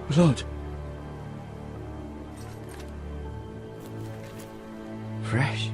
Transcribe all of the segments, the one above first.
Blood. Fresh.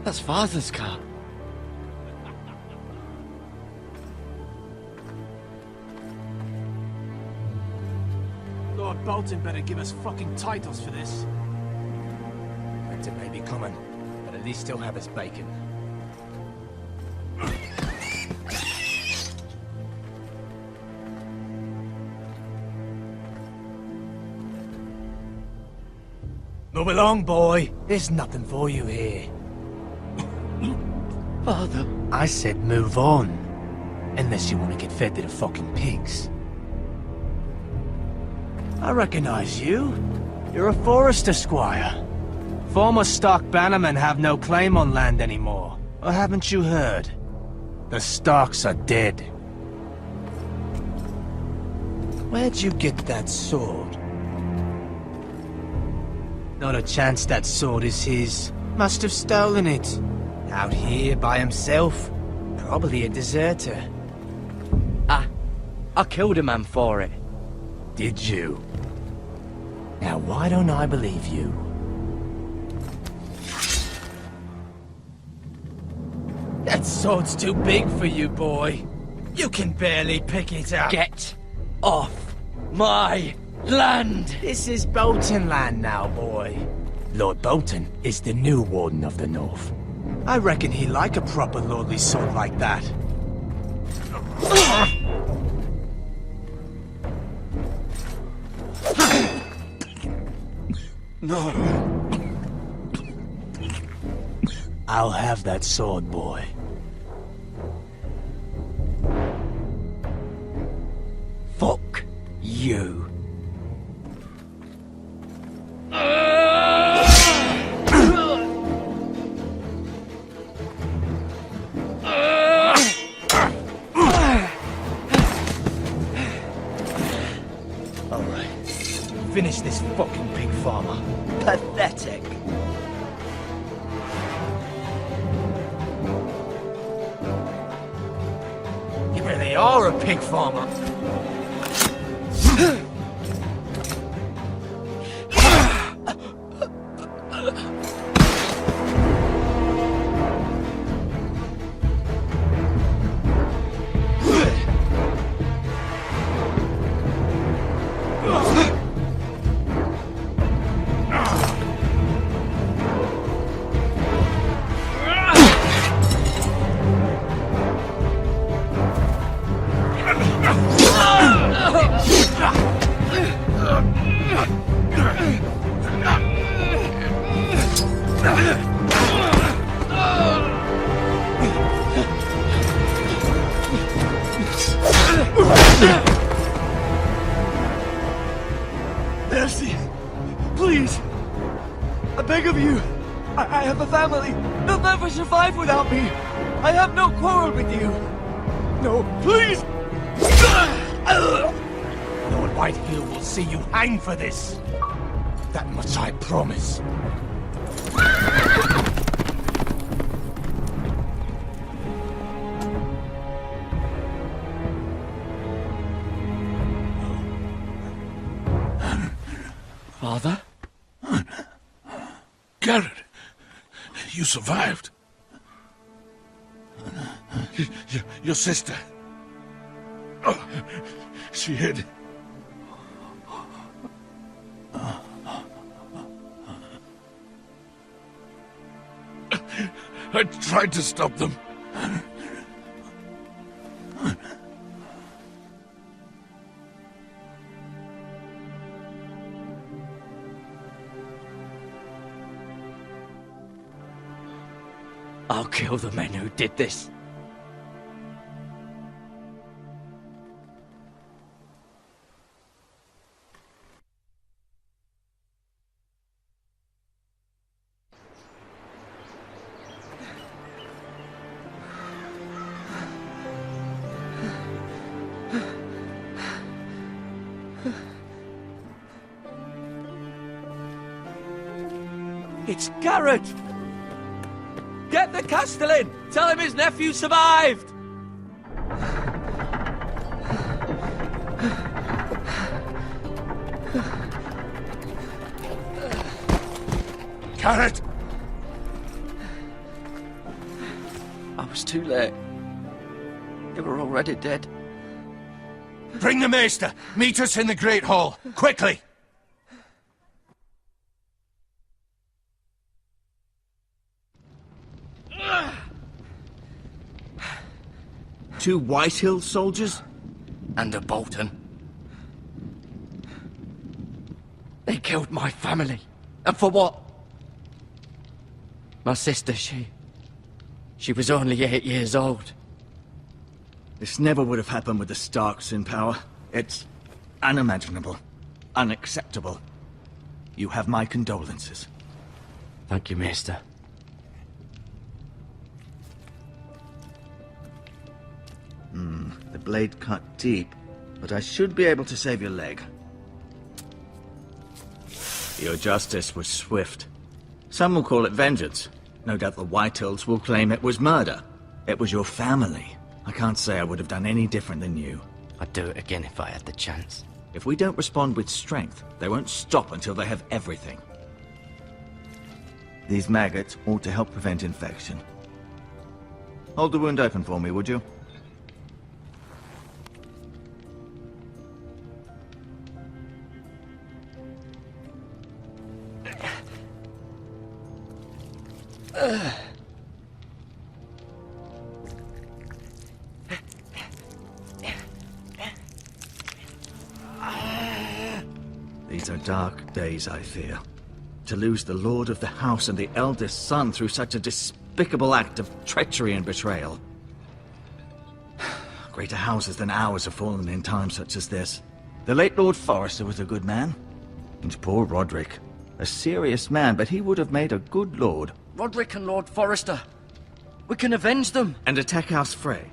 That's Father's car. Lord Bolton better give us fucking titles for this. Winter may be coming, but at least he'll have his bacon. Move along, boy. There's nothing for you here. Father. I said move on. Unless you want to get fed to the fucking pigs. I recognize you. You're a Forrester squire. Former Stark bannermen have no claim on land anymore. Or haven't you heard? The Starks are dead. Where'd you get that sword? Not a chance that sword is his. Must have stolen it. Out here by himself. Probably a deserter. I killed a man for it. Did you? Now why don't I believe you? That sword's too big for you, boy. You can barely pick it up. Get off my land! This is Bolton land now, boy. Lord Bolton is the new Warden of the North. I reckon he like a proper lordly sword like that. No. I'll have that sword, boy. Fuck you. Alright. Finish this fucking pig farmer. Pathetic. You really are a pig farmer. Mercy. Please. I beg of you. I have a family. They'll never survive without me. I have no quarrel with you. No, please. Lord Whitehill will see you hang for this. That much I promise. Father? Garrett, you survived. Your sister. Oh, she hid. I tried to stop them. I'll kill the men who did this. It's Garrett! Get the Castellan! Tell him his nephew survived! Garrett! I was too late. They were already dead. Bring the Maester! Meet us in the Great Hall! Quickly! Two Whitehill soldiers? And a Bolton. They killed my family. And for what? My sister, she was only 8 years old. This never would have happened with the Starks in power. It's unimaginable. Unacceptable. You have my condolences. Thank you, Maester. The blade cut deep, but I should be able to save your leg. Your justice was swift. Some will call it vengeance. No doubt the Whitehills will claim it was murder. It was your family. I can't say I would have done any different than you. I'd do it again if I had the chance. If we don't respond with strength, they won't stop until they have everything. These maggots ought to help prevent infection. Hold the wound open for me, would you? These are dark days, I fear. To lose the lord of the house and the eldest son through such a despicable act of treachery and betrayal. Greater houses than ours have fallen in times such as this. The late Lord Forrester was a good man. And poor Roderick. A serious man, but he would have made a good lord. Roderick and Lord Forrester. We can avenge them. And attack House Frey.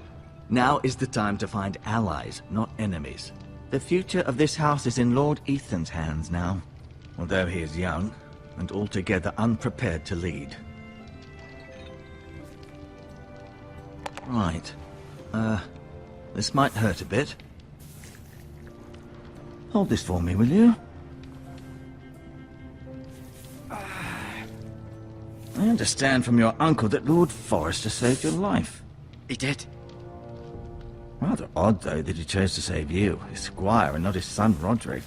Now is the time to find allies, not enemies. The future of this house is in Lord Ethan's hands now. Although he is young, and altogether unprepared to lead. Right. This might hurt a bit. Hold this for me, will you? I understand from your uncle that Lord Forrester saved your life. He did. Rather odd, though, that he chose to save you, his squire, and not his son Roderick.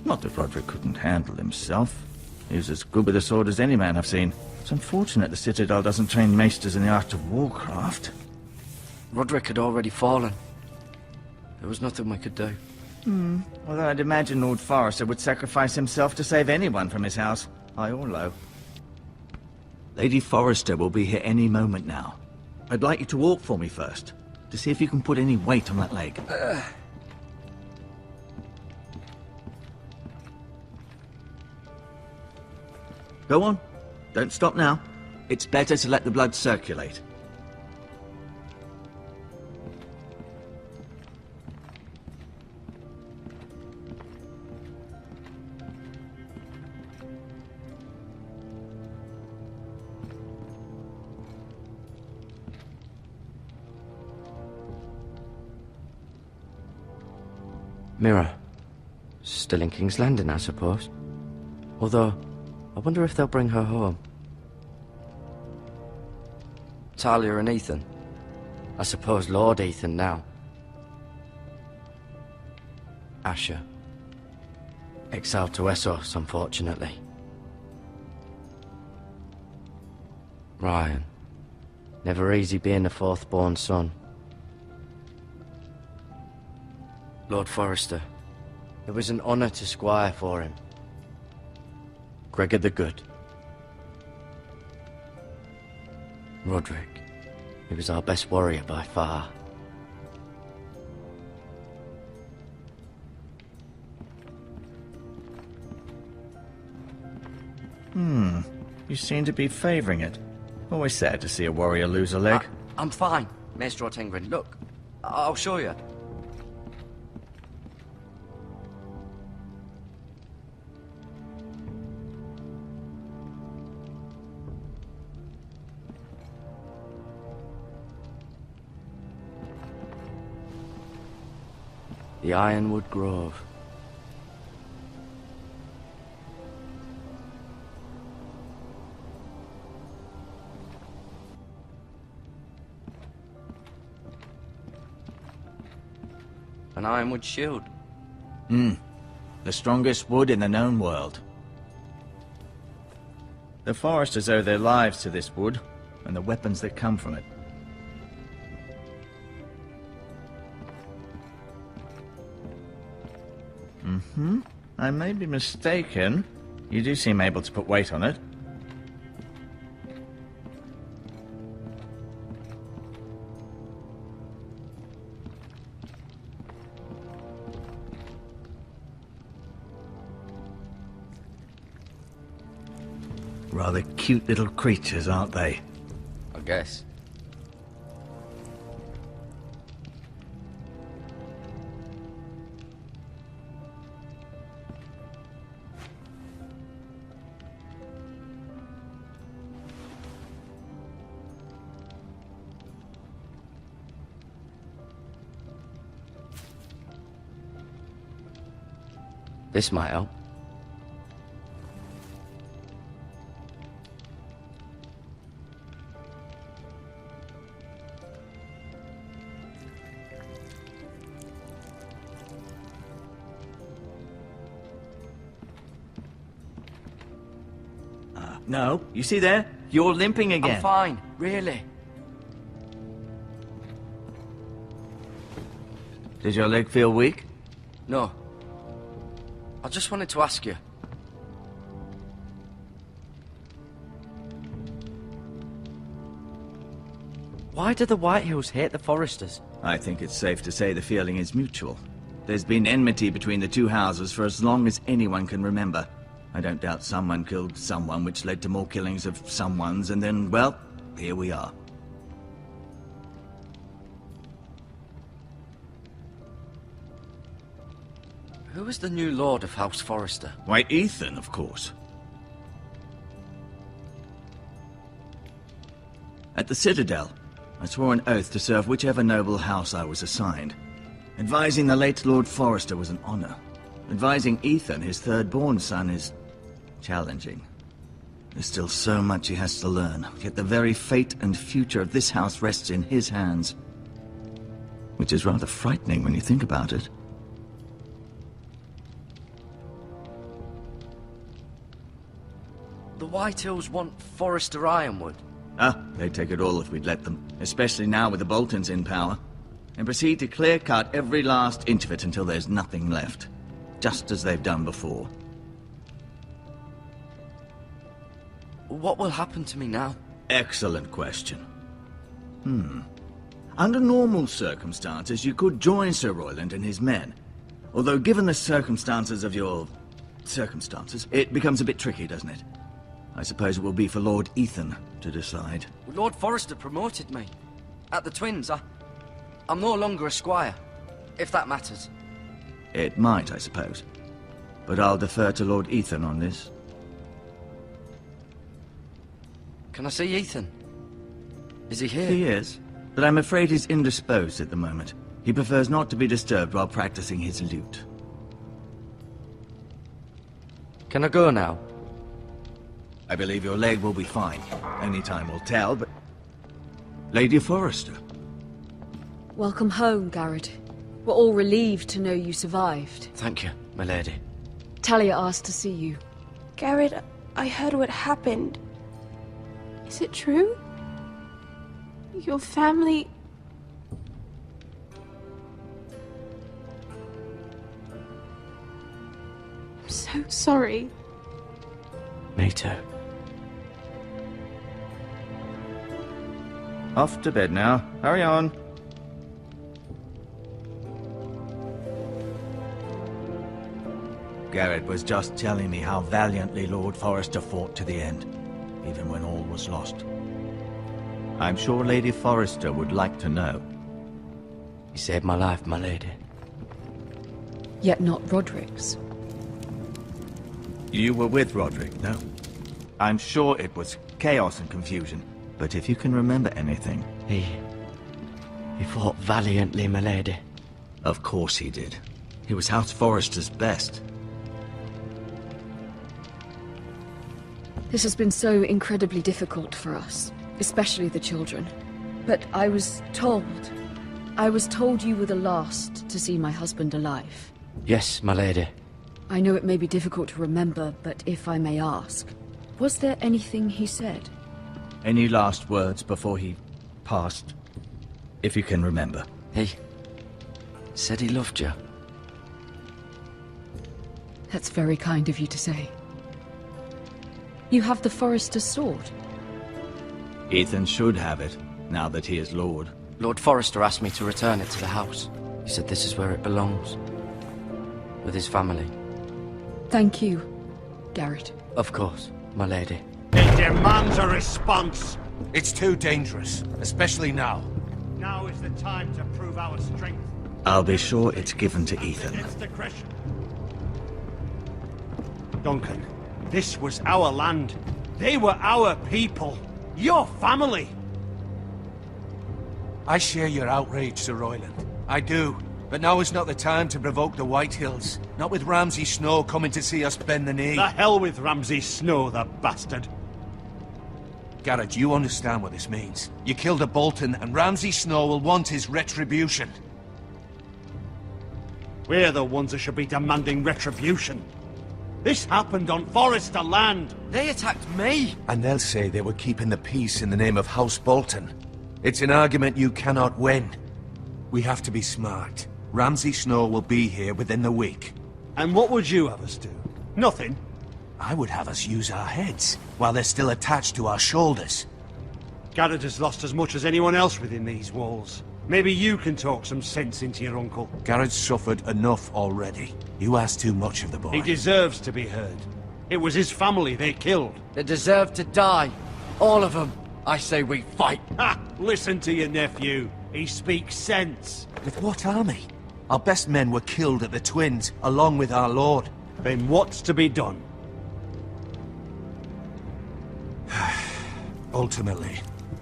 Not that Roderick couldn't handle himself. He was as good with a sword as any man I've seen. It's unfortunate the Citadel doesn't train maesters in the art of warcraft. Roderick had already fallen. There was nothing we could do. Although I'd imagine Lord Forrester would sacrifice himself to save anyone from his house, high or low. Lady Forrester will be here any moment now. I'd like you to walk for me first, to see if you can put any weight on that leg. Go on. Don't stop now. It's better to let the blood circulate. Mirror. Still in King's Landing, I suppose. Although, I wonder if they'll bring her home. Talia and Ethan. I suppose Lord Ethan now. Asher. Exiled to Essos, unfortunately. Ryan. Never easy being the fourth-born son. Lord Forrester. It was an honor to squire for him. Gregor the Good. Roderick. He was our best warrior by far. You seem to be favoring it. Always sad to see a warrior lose a leg. I'm fine, Maester Ortengrin. Look, I'll show you. The Ironwood Grove. An ironwood shield. The strongest wood in the known world. The Foresters owe their lives to this wood, and the weapons that come from it. I may be mistaken. You do seem able to put weight on it. Rather cute little creatures, aren't they? I guess. This might help. No, you see there? You're limping again. I'm fine, really. Did your leg feel weak? No. I just wanted to ask you. Why do the Whitehills hate the Foresters? I think it's safe to say the feeling is mutual. There's been enmity between the two houses for as long as anyone can remember. I don't doubt someone killed someone, which led to more killings of someones, and then, well, here we are. Who is the new Lord of House Forrester? Why, Ethan, of course. At the Citadel, I swore an oath to serve whichever noble house I was assigned. Advising the late Lord Forrester was an honor. Advising Ethan, his third-born son, is challenging. There's still so much he has to learn, yet the very fate and future of this house rests in his hands. Which is rather frightening when you think about it. The Whitehills want Forrester Ironwood. They'd take it all if we'd let them, especially now with the Boltons in power, and proceed to clear-cut every last inch of it until there's nothing left, just as they've done before. What will happen to me now? Excellent question. Under normal circumstances, you could join Sir Royland and his men. Although given the circumstances of your circumstances, it becomes a bit tricky, doesn't it? I suppose it will be for Lord Ethan to decide. Lord Forrester promoted me. At the Twins, I'm no longer a squire, if that matters. It might, I suppose. But I'll defer to Lord Ethan on this. Can I see Ethan? Is he here? He is, but I'm afraid he's indisposed at the moment. He prefers not to be disturbed while practicing his lute. Can I go now? I believe your leg will be fine. Only time will tell, but... Lady Forrester. Welcome home, Garrett. We're all relieved to know you survived. Thank you, my lady. Talia asked to see you. Garrett, I heard what happened. Is it true? Your family... I'm so sorry. Me too. Off to bed now. Hurry on. Garrett was just telling me how valiantly Lord Forrester fought to the end, even when all was lost. I'm sure Lady Forrester would like to know. You saved my life, my lady. Yet not Roderick's. You were with Roderick, no? I'm sure it was chaos and confusion, but if you can remember anything... He fought valiantly, my lady. Of course he did. He was House Forrester's best. This has been so incredibly difficult for us, especially the children. But I was told you were the last to see my husband alive. Yes, my lady. I know it may be difficult to remember, but if I may ask, was there anything he said? Any last words before he passed? If you can remember. He said he loved you. That's very kind of you to say. You have the Forrester's sword. Ethan should have it, now that he is Lord. Lord Forrester asked me to return it to the house. He said this is where it belongs. With his family. Thank you, Garrett. Of course, my lady. It demands a response. It's too dangerous, especially now. Now is the time to prove our strength. I'll be sure it's given to Ethan. Aggression. Duncan, this was our land. They were our people. Your family. I share your outrage, Sir Royland. I do. But now is not the time to provoke the White Hills. Not with Ramsay Snow coming to see us bend the knee. The hell with Ramsay Snow, the bastard. Garrett, you understand what this means. You killed a Bolton, and Ramsay Snow will want his retribution. We're the ones that should be demanding retribution. This happened on Forrester land. They attacked me! And they'll say they were keeping the peace in the name of House Bolton. It's an argument you cannot win. We have to be smart. Ramsay Snow will be here within the week. And what would you have us do? Nothing. I would have us use our heads, while they're still attached to our shoulders. Garrett has lost as much as anyone else within these walls. Maybe you can talk some sense into your uncle. Garrett's suffered enough already. You ask too much of the boy. He deserves to be heard. It was his family they killed. They deserve to die. All of them. I say we fight. Ha! Listen to your nephew. He speaks sense. With what army? Our best men were killed at the Twins, along with our lord. Then what's to be done? Ultimately,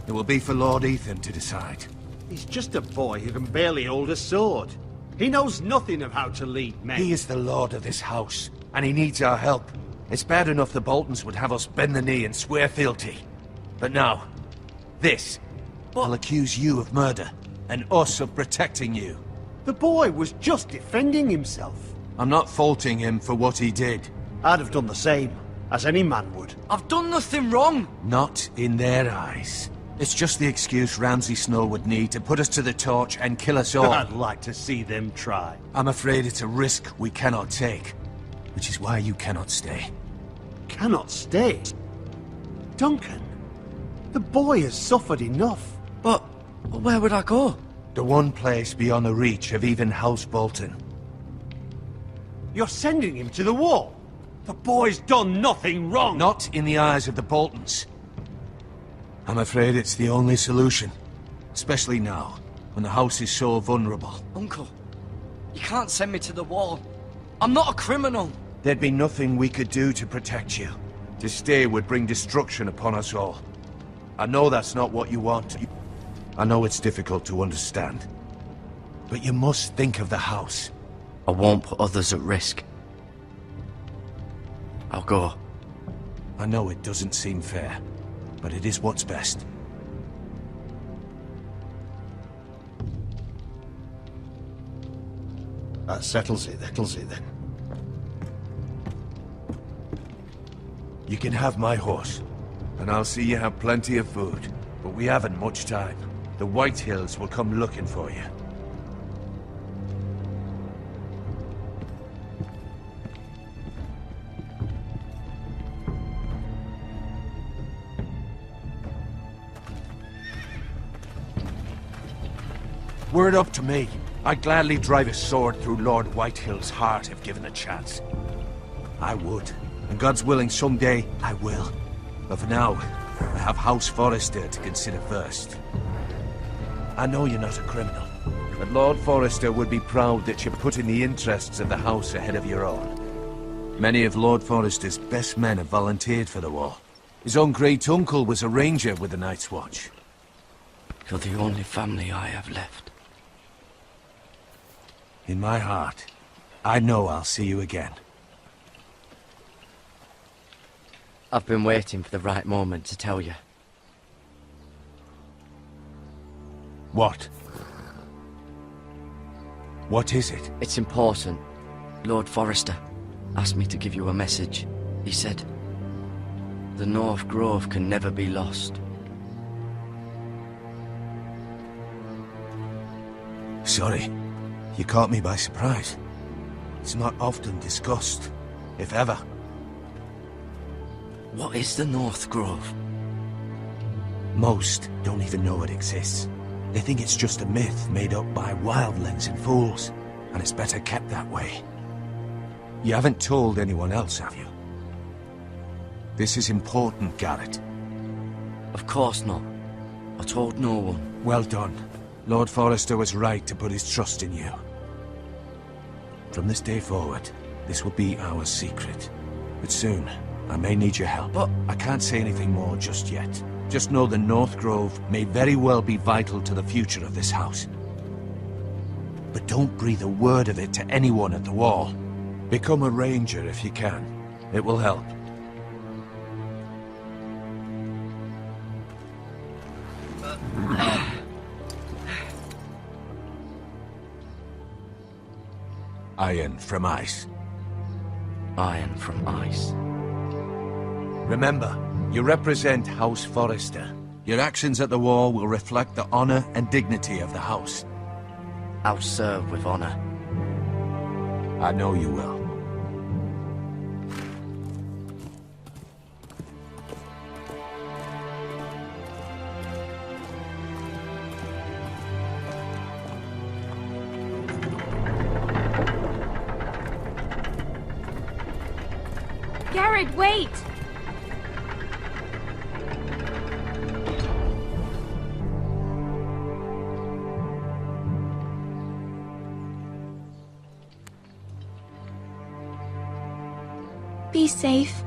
it will be for Lord Ethan to decide. He's just a boy who can barely hold a sword. He knows nothing of how to lead men. He is the lord of this house, and he needs our help. It's bad enough the Boltons would have us bend the knee and swear fealty. But now, this will accuse you of murder, and us of protecting you. The boy was just defending himself. I'm not faulting him for what he did. I'd have done the same, as any man would. I've done nothing wrong! Not in their eyes. It's just the excuse Ramsay Snow would need to put us to the torch and kill us all. I'd like to see them try. I'm afraid it's a risk we cannot take, which is why you cannot stay. Cannot stay? Duncan, the boy has suffered enough. But where would I go? The one place beyond the reach of even House Bolton. You're sending him to the wall. The boy's done nothing wrong. Not in the eyes of the Boltons. I'm afraid it's the only solution. Especially now, when the house is so vulnerable. Uncle, you can't send me to the wall. I'm not a criminal. There'd be nothing we could do to protect you. To stay would bring destruction upon us all. I know that's not what you want. I know it's difficult to understand. But you must think of the house. I won't put others at risk. I'll go. I know it doesn't seem fair, but it is what's best. That settles it then. You can have my horse, and I'll see you have plenty of food. But we haven't much time. The White Hills will come looking for you. Were it up to me, I'd gladly drive a sword through Lord Whitehill's heart if given the chance. I would. And God's willing, someday I will. But for now, I have House Forrester to consider first. I know you're not a criminal, but Lord Forrester would be proud that you're putting the interests of the house ahead of your own. Many of Lord Forrester's best men have volunteered for the war. His own great-uncle was a ranger with the Night's Watch. You're the only family I have left. In my heart, I know I'll see you again. I've been waiting for the right moment to tell you. What? What is it? It's important. Lord Forrester asked me to give you a message. He said, the North Grove can never be lost. Sorry. You caught me by surprise. It's not often discussed, if ever. What is the North Grove? Most don't even know it exists. They think it's just a myth made up by wildlings and fools, and it's better kept that way. You haven't told anyone else, have you? This is important, Garrett. Of course not. I told no one. Well done. Lord Forrester was right to put his trust in you. From this day forward, this will be our secret. But soon, I may need your help. But I can't say anything more just yet. Just know the North Grove may very well be vital to the future of this house. But don't breathe a word of it to anyone at the Wall. Become a ranger if you can. It will help. Iron from ice. Iron from ice. Remember, you represent House Forrester. Your actions at the war will reflect the honor and dignity of the house. I'll serve with honor. I know you will. Garrett, wait! Be safe.